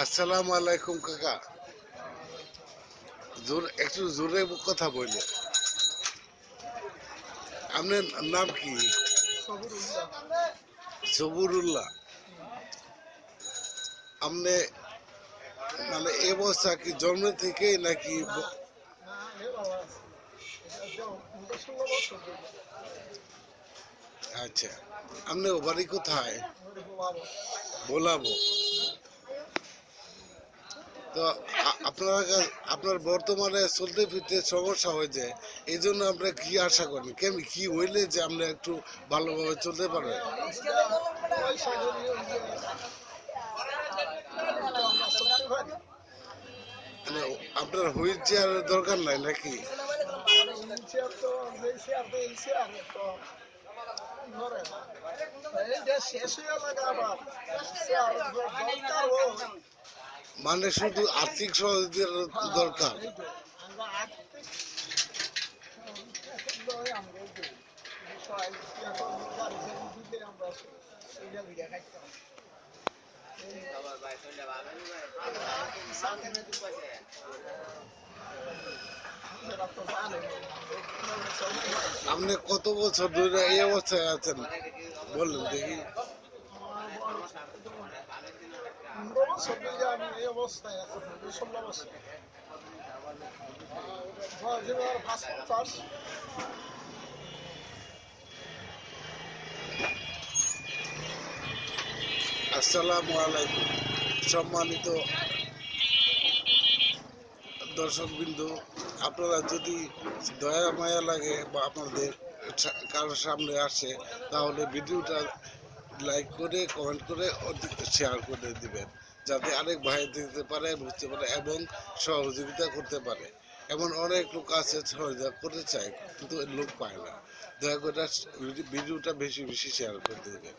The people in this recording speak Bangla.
আসসালামু আলাইকুম কাকা। একটু জোরে কথা বললে। আপনার নাম কি? সবুরুল্লাহ। আপনি মানে এ অবস্থা কি জন্ম থেকে নাকি আচ্ছা, আপনার বাড়ি কোথায়? বলাবো। তো আপনার বর্তমানে চলতে ফিরতে সমস্যা হয়েছে, এই জন্য আপনি কি আশা করেন, কেমন কি হইলে যে আপনি একটু ভালোভাবে চলতে পারবেন? মানে আপনার হুইল চেয়ারের দরকার নাই নাকি? মানে শুধু আর্থিক সহযোগিতার দরকার। আপনি কত বছর ধরে এই অবস্থায় আছেন বললেন দেখি? আসসালামু আলাইকুম। সম্মানিত দর্শকবৃন্দ, আপনারা যদি দয়া মায়া লাগে বা আপনাদের কারোর সামনে আসে, তাহলে ভিডিওটা লাইক করে কমেন্ট করে শেয়ার করে দিবেন, যাতে আরেক ভাই দেখতে পারে, বুঝতে পারে এবং সহযোগিতা করতে পারে। এমন অনেক লোক আছে সহযোগিতা করতে চায় কিন্তু লোক পায় না। দয়া করে ভিডিওটা বেশি বেশি শেয়ার করে দেবেন।